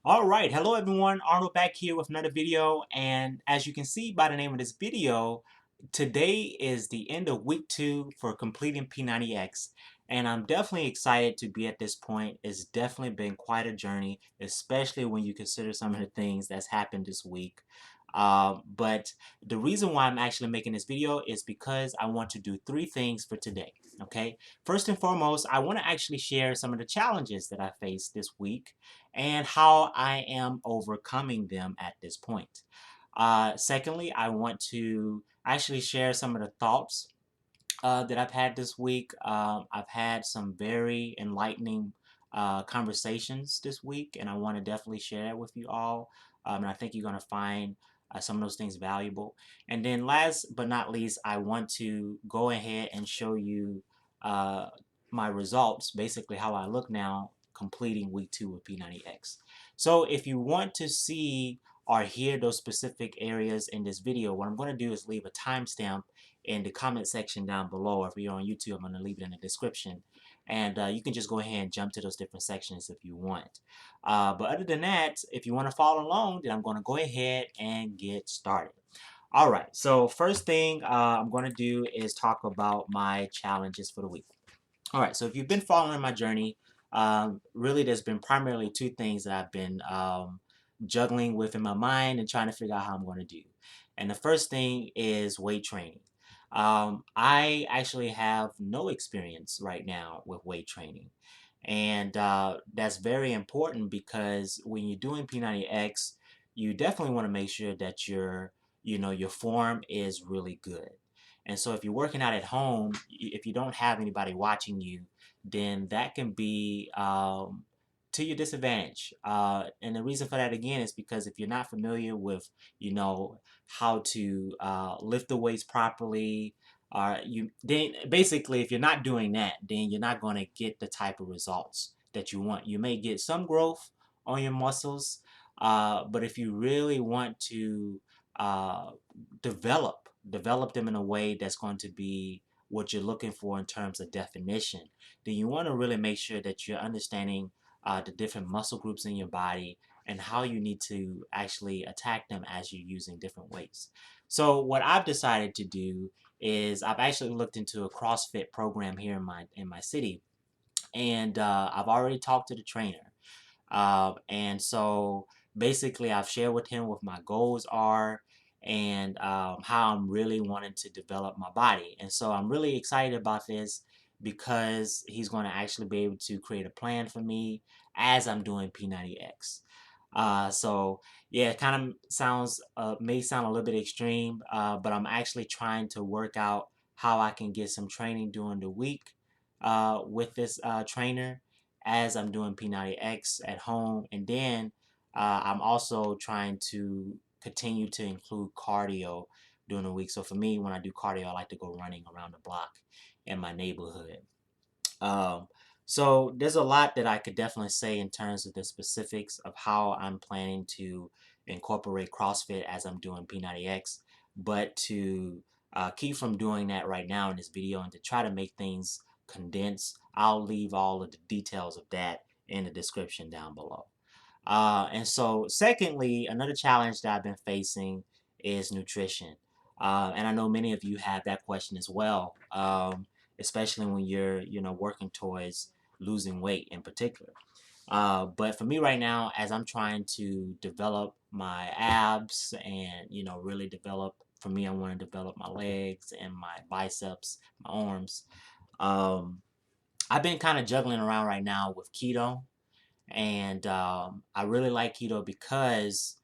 All right, hello everyone. Arnold back here with another video, and as you can see by the name of this video, today is the end of week 2 for completing P90X, and I'm definitely excited to be at this point. It's definitely been quite a journey, especially when you consider some of the things that's happened this week. But the reason why I'm actually making this video is because I want to do 3 things for today. Okay, first and foremost, I want to actually share some of the challenges that I faced this week and how I am overcoming them at this point. Secondly, I want to actually share some of the thoughts that I've had this week. I've had some very enlightening conversations this week, and I want to definitely share it with you all. And I think you're going to find some of those things valuable. And then, last but not least, I want to go ahead and show you uh, my results, basically how I look now completing week 2 of P90X. So, if you want to see or hear those specific areas in this video, what I'm going to do is leave a timestamp in the comment section down below. If you're on YouTube, I'm going to leave it in the description. And you can just go ahead and jump to those different sections if you want. But other than that, if you want to follow along, then I'm going to go ahead and get started. All right, so first thing I'm going to do is talk about my challenges for the week. All right, so if you've been following my journey, really there's been primarily 2 things that I've been juggling with in my mind and trying to figure out how I'm going to do. And the first thing is weight training. I actually have no experience right now with weight training. And that's very important because when you're doing P90X, you definitely want to make sure that your form is really good. And so if you're working out at home, if you don't have anybody watching you, then that can be to your disadvantage. And the reason for that again is because if you're not familiar with, how to lift the weights properly, you then basically if you're not doing that, then you're not going to get the type of results that you want. You may get some growth on your muscles, but if you really want to uh, develop them in a way that's going to be what you're looking for in terms of definition, then you want to really make sure that you're understanding the different muscle groups in your body and how you need to actually attack them as you're using different weights. So what I've decided to do is I've actually looked into a CrossFit program here in my city, and I've already talked to the trainer. And so basically, I've shared with him what my goals are and how I'm really wanting to develop my body. And so I'm really excited about this because he's going to actually be able to create a plan for me as I'm doing P90X. So yeah, it kind of may sound a little bit extreme, but I'm actually trying to work out how I can get some training during the week with this trainer as I'm doing P90X at home. And then I'm also trying to continue to include cardio during the week. So for me, when I do cardio, I like to go running around the block in my neighborhood. Um, so there's a lot that I could definitely say in terms of the specifics of how I'm planning to incorporate CrossFit as I'm doing P90X, but to keep from doing that right now in this video and to try to make things condensed, I'll leave all of the details of that in the description down below. And so secondly, another challenge that I've been facing is nutrition. And I know many of you have that question as well, especially when you're, working towards losing weight in particular. But for me right now, as I'm trying to develop my abs and, really develop, for me, I want to develop my legs and my biceps, my arms. Um, I've been kind of juggling around right now with keto, and I really like keto because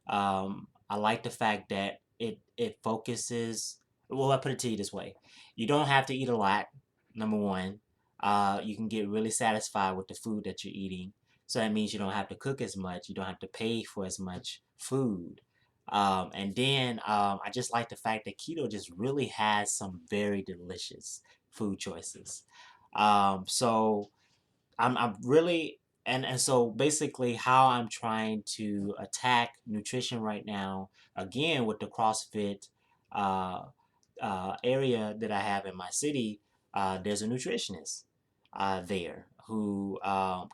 I like the fact that it focuses. Well, I put it to you this way: you don't have to eat a lot. Number one, you can get really satisfied with the food that you're eating. So that means you don't have to cook as much. You don't have to pay for as much food. And then I just like the fact that keto just really has some very delicious food choices. So I'm really and so basically how I'm trying to attack nutrition right now, again with the CrossFit uh, area that I have in my city, there's a nutritionist there who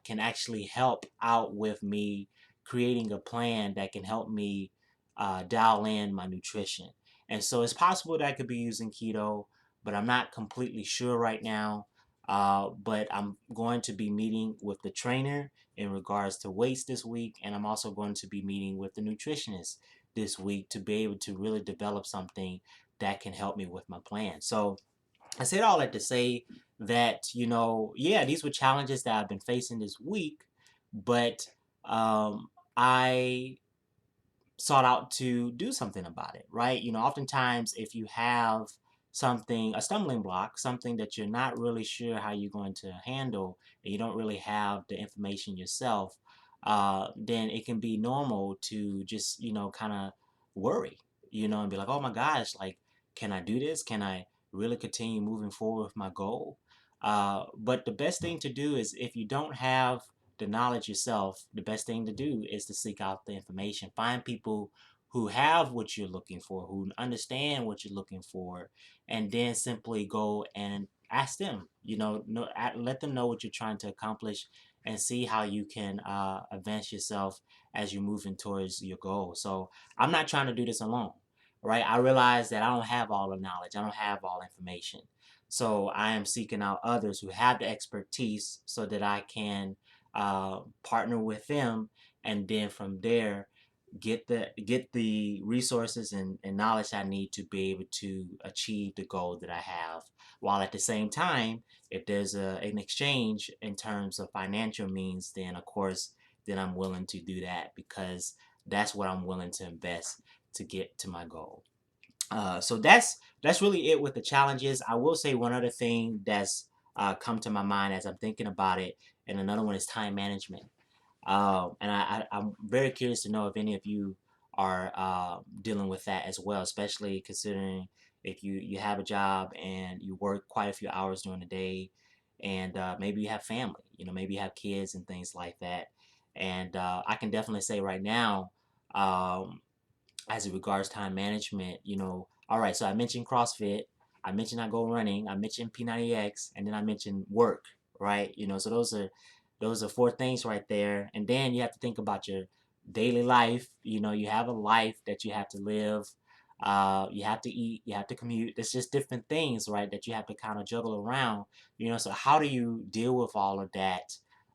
can actually help out with me creating a plan that can help me dial in my nutrition. And so it's possible that I could be using keto, but I'm not completely sure right now. But I'm going to be meeting with the trainer in regards to weights this week, and I'm also going to be meeting with the nutritionist this week to be able to really develop something that can help me with my plan. So I said all that to say that, yeah, these were challenges that I've been facing this week, but I sought out to do something about it, right? Oftentimes if you have something, a stumbling block, something that you're not really sure how you're going to handle, and you don't really have the information yourself, then it can be normal to just, kind of worry, and be like, oh my gosh, like, can I do this? Can I really continue moving forward with my goal? But the best thing to do is if you don't have the knowledge yourself, the best thing to do is to seek out the information. Find people who have what you're looking for, who understand what you're looking for, and then simply go and ask them. Let them know what you're trying to accomplish, and see how you can advance yourself as you're moving towards your goal. So I'm not trying to do this alone, right? I realize that I don't have all the knowledge. I don't have all information. So I am seeking out others who have the expertise so that I can partner with them, and then from there get the resources and knowledge I need to be able to achieve the goal that I have. While at the same time, if there's an exchange in terms of financial means, then of course, then I'm willing to do that, because that's what I'm willing to invest to get to my goal. So that's really it with the challenges. I will say one other thing that's come to my mind as I'm thinking about it, and another one is time management. And I'm very curious to know if any of you are dealing with that as well, especially considering if you have a job and you work quite a few hours during the day, and maybe you have family, maybe you have kids and things like that. And I can definitely say right now, um, as it regards time management, all right, so I mentioned CrossFit, I mentioned I go running, I mentioned P90X, and then I mentioned work, right? So those are four things right there. And then you have to think about your daily life. You have a life that you have to live. You have to eat, you have to commute. There's just different things, right, that you have to kind of juggle around. So how do you deal with all of that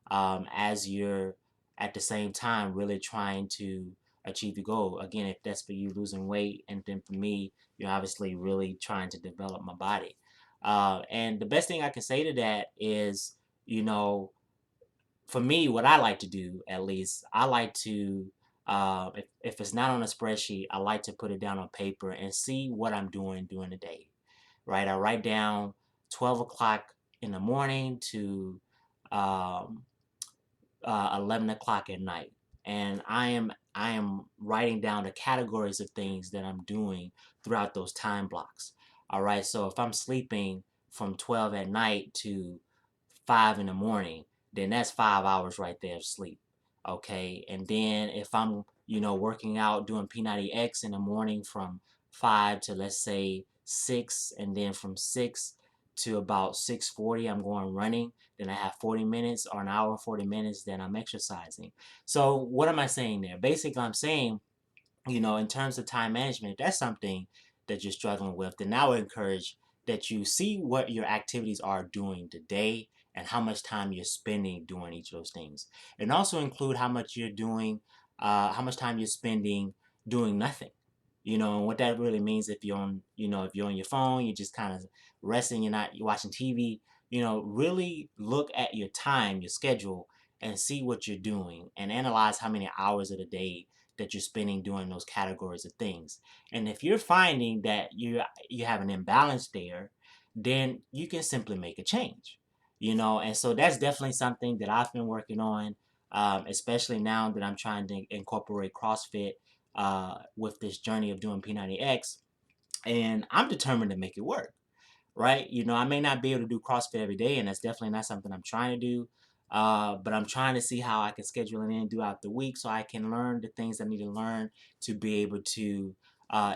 as you're at the same time really trying to achieve your goal? Again, if that's for you losing weight, and then for me, you're obviously really trying to develop my body. And the best thing I can say to that is, you know, for me, what I like to do, at least, I like to, if it's not on a spreadsheet, I like to put it down on paper and see what I'm doing during the day, right? I write down 12 o'clock in the morning to um, 11 o'clock at night. And I am writing down the categories of things that I'm doing throughout those time blocks. All right. So if I'm sleeping from 12 at night to 5 in the morning, then that's 5 hours right there of sleep. Okay. And then if I'm, working out doing P90X in the morning from 5 to, let's say, 6, and then from 6 to about 6:40, I'm going running. Then I have 40 minutes or an hour, 40 minutes, then I'm exercising. So what am I saying there? Basically, I'm saying, in terms of time management, if that's something that you're struggling with, then I would encourage that you see what your activities are during the day and how much time you're spending doing each of those things. And also include how much time you're spending doing nothing. And what that really means, if you're on your phone, you're just kind of resting, you're watching TV, really look at your time, your schedule, and see what you're doing and analyze how many hours of the day that you're spending doing those categories of things. And if you're finding that you have an imbalance there, then you can simply make a change. And so that's definitely something that I've been working on, especially now that I'm trying to incorporate CrossFit with this journey of doing P90X, and I'm determined to make it work, right? I may not be able to do CrossFit every day, and that's definitely not something I'm trying to do. But I'm trying to see how I can schedule it in throughout the week so I can learn the things I need to learn to be able to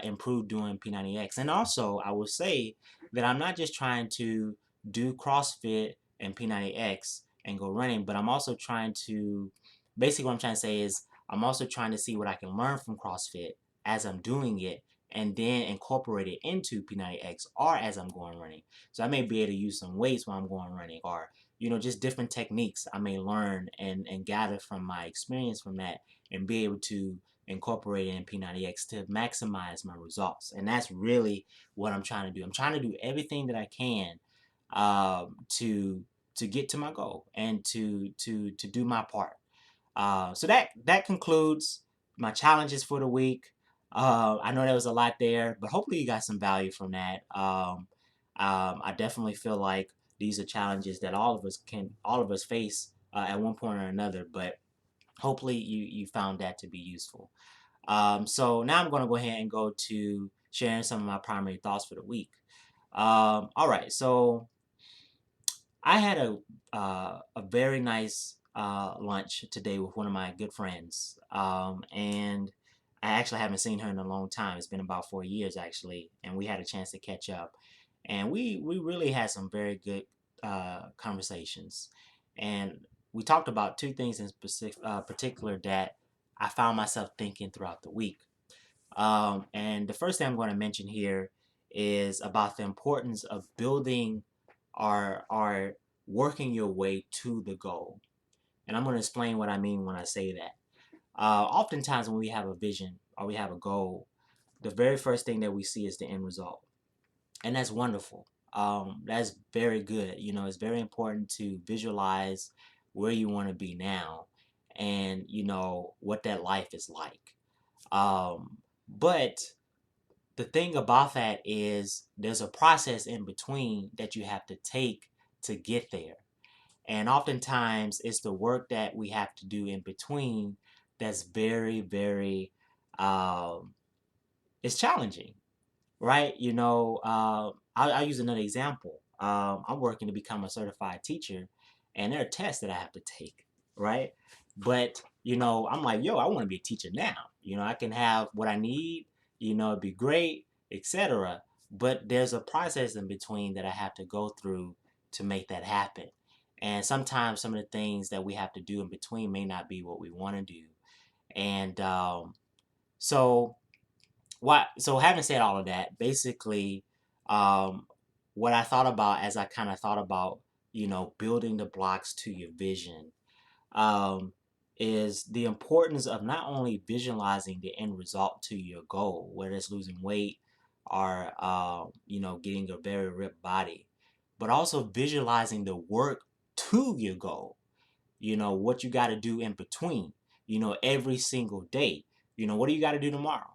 improve doing P90X. And also, I will say that I'm not just trying to do CrossFit and P90X and go running, but I'm also trying to, basically what I'm trying to say is I'm also trying to see what I can learn from CrossFit as I'm doing it and then incorporate it into P90X or as I'm going running. So I may be able to use some weights while I'm going running, or just different techniques I may learn and gather from my experience from that and be able to incorporate it in P90X to maximize my results. And that's really what I'm trying to do. I'm trying to do everything that I can to get to my goal and to do my part. So that concludes my challenges for the week. I know there was a lot there, but hopefully you got some value from that. I definitely feel like these are challenges that all of us face at one point or another. But hopefully you found that to be useful. So now I'm going to go ahead and go to sharing some of my primary thoughts for the week. All right, so I had a very nice lunch today with one of my good friends, and I actually haven't seen her in a long time. It's been about 4 years actually, and we had a chance to catch up, and we really had some very good conversations, and we talked about two things in particular that I found myself thinking throughout the week. And the first thing I'm going to mention here is about the importance of building or working your way to the goal. And I'm going to explain what I mean when I say that. Oftentimes, when we have a vision or we have a goal, the very first thing that we see is the end result. And that's wonderful. That's very good. It's very important to visualize where you want to be now and, what that life is like. But the thing about that is there's a process in between that you have to take to get there. And oftentimes it's the work that we have to do in between that's very, very, um, it's challenging, right? I'll use another example. I'm working to become a certified teacher, and there are tests that I have to take, right? But I'm like, yo, I want to be a teacher now. I can have what I need. It'd be great, etc. But there's a process in between that I have to go through to make that happen. And sometimes some of the things that we have to do in between may not be what we want to do. And so having said all of that, basically, um, what I thought about as I kind of thought about, building the blocks to your vision, um, is the importance of not only visualizing the end result to your goal, whether it's losing weight or, getting a very ripped body, but also visualizing the work to your goal. What you got to do in between, every single day. What do you got to do tomorrow?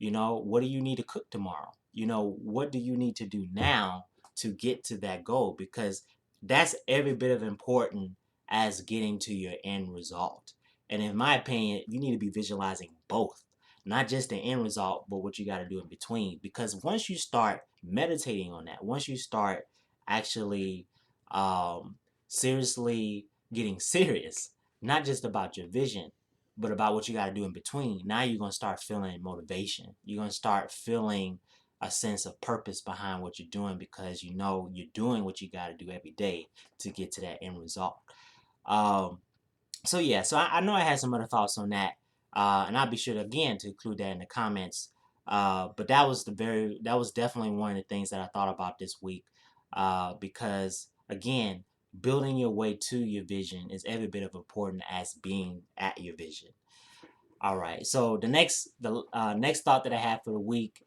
What do you need to cook tomorrow? What do you need to do now to get to that goal? Because that's every bit of important as getting to your end result. And in my opinion, you need to be visualizing both, not just the end result, but what you got to do in between. Because once you start meditating on that, once you start actually um, seriously getting serious, not just about your vision, but about what you got to do in between. Now you're going to start feeling motivation. You're going to start feeling a sense of purpose behind what you're doing because you're doing what you got to do every day to get to that end result. So yeah, so I know I had some other thoughts on that, and I'll be sure to again to include that in the comments. But that was definitely one of the things that I thought about this week, because again, building your way to your vision is every bit of important as being at your vision. All right, so the next thought that I had for the week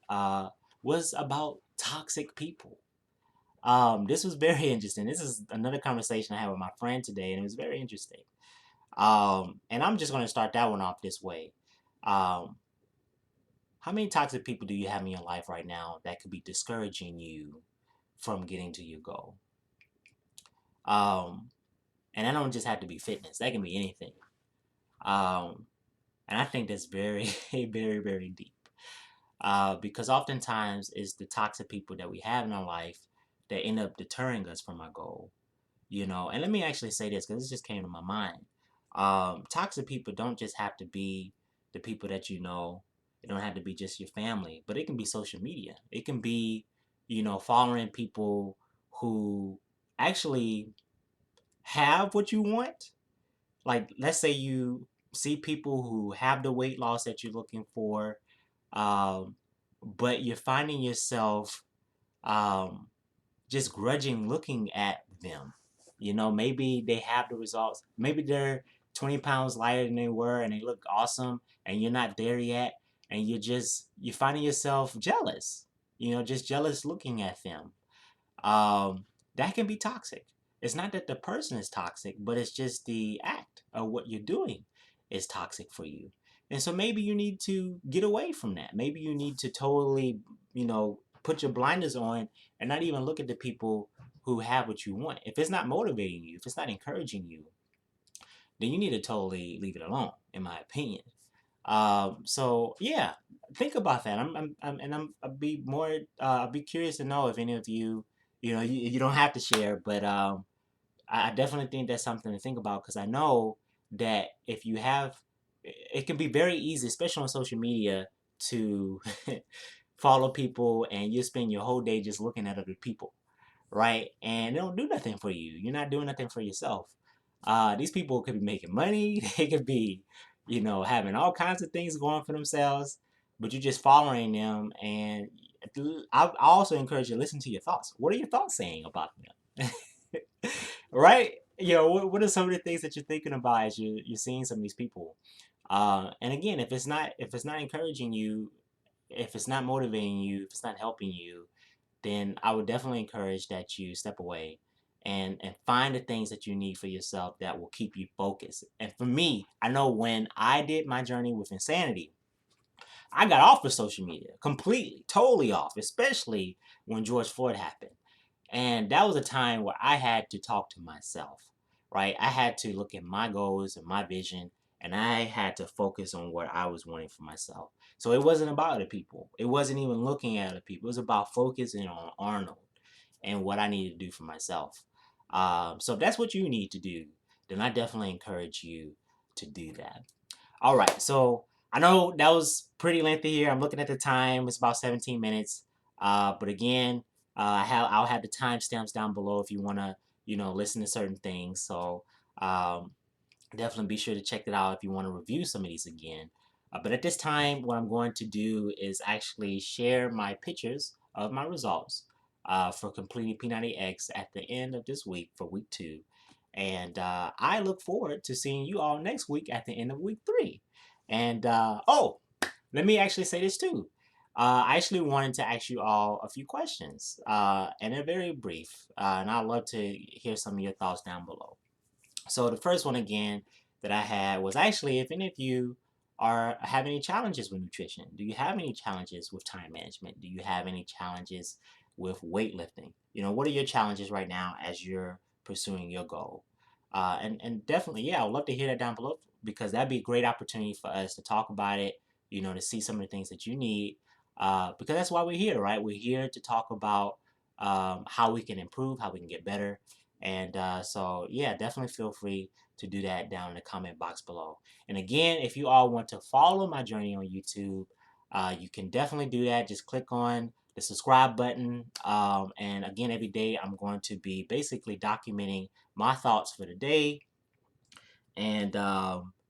was about toxic people. This was very interesting. This is another conversation I had with my friend today, and it was very interesting. And I'm just going to start that one off this way. Um, how many toxic people do you have in your life right now that could be discouraging you from getting to your goal? Um, and that don't just have to be fitness. That can be anything. Um, and I think that's very, very, very deep. Because oftentimes it's the toxic people that we have in our life that end up deterring us from our goal. And let me actually say this because this just came to my mind. Toxic people don't just have to be the people that you know. It don't have to be just your family, but it can be social media. It can be, following people who actually have what you want. Like, let's say you see people who have the weight loss that you're looking for, um, but you're finding yourself um, just grudging looking at them. You know, maybe they have the results. Maybe they're 20 pounds lighter than they were and they look awesome and you're not there yet. And you're finding yourself jealous, you know, just jealous looking at them. um, that can be toxic. It's not that the person is toxic, but it's just the act of what you're doing is toxic for you. And so maybe you need to get away from that. Maybe you need to totally, you know, put your blinders on and not even look at the people who have what you want. If it's not motivating you, if it's not encouraging you, then you need to totally leave it alone, in my opinion. So yeah, think about that. I'd be more, I'd be curious to know if any of you, you know, you don't have to share, but I definitely think that's something to think about because I know that if you have, it can be very easy, especially on social media, to follow people and you spend your whole day just looking at other people, right? And they don't do nothing for you. You're not doing nothing for yourself. These people could be making money. They could be, you know, having all kinds of things going for themselves, but you're just following them. And I also encourage you to listen to your thoughts. What are your thoughts saying about them? Right? You know, what are some of the things that you're thinking about as you're seeing some of these people? And again, if it's not encouraging you, if it's not motivating you, if it's not helping you, then I would definitely encourage that you step away and find the things that you need for yourself that will keep you focused. And for me, I know when I did my journey with insanity, I got off of social media completely, totally off, especially when George Floyd happened. And that was a time where I had to talk to myself, right? I had to look at my goals and my vision, and I had to focus on what I was wanting for myself. So it wasn't about other people. It wasn't even looking at other people. It was about focusing on Arnold and what I needed to do for myself. So if that's what you need to do, then I definitely encourage you to do that. All right, so I know that was pretty lengthy here. I'm looking at the time; it's about 17 minutes. But again, I'll have the timestamps down below if you want to, you know, listen to certain things. So um, definitely be sure to check it out if you want to review some of these again. But at this time, what I'm going to do is actually share my pictures of my results for completing P90X at the end of this week for week 2. And I look forward to seeing you all next week at the end of week 3. And oh, let me actually say this too. I actually wanted to ask you all a few questions, and they're very brief, and I'd love to hear some of your thoughts down below. So the first one again that I had was actually if any of you are have any challenges with nutrition. Do you have any challenges with time management? Do you have any challenges with weightlifting? You know, what are your challenges right now as you're pursuing your goal? And definitely, yeah, I'd love to hear that down below because that'd be a great opportunity for us to talk about it, you know, to see some of the things that you need. Because that's why we're here, right? We're here to talk about how we can improve, how we can get better, and so, yeah, definitely feel free to do that down in the comment box below. And again, if you all want to follow my journey on YouTube, you can definitely do that. Just click on the subscribe button. And again, every day I'm going to be basically documenting my thoughts for the day and,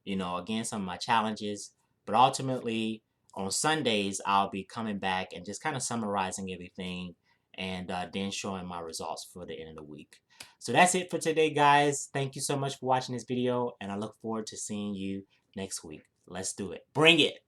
you know, again, some of my challenges. But ultimately, on Sundays, I'll be coming back and just kind of summarizing everything and then showing my results for the end of the week. So that's it for today, guys. Thank you so much for watching this video, and I look forward to seeing you next week. Let's do it. Bring it.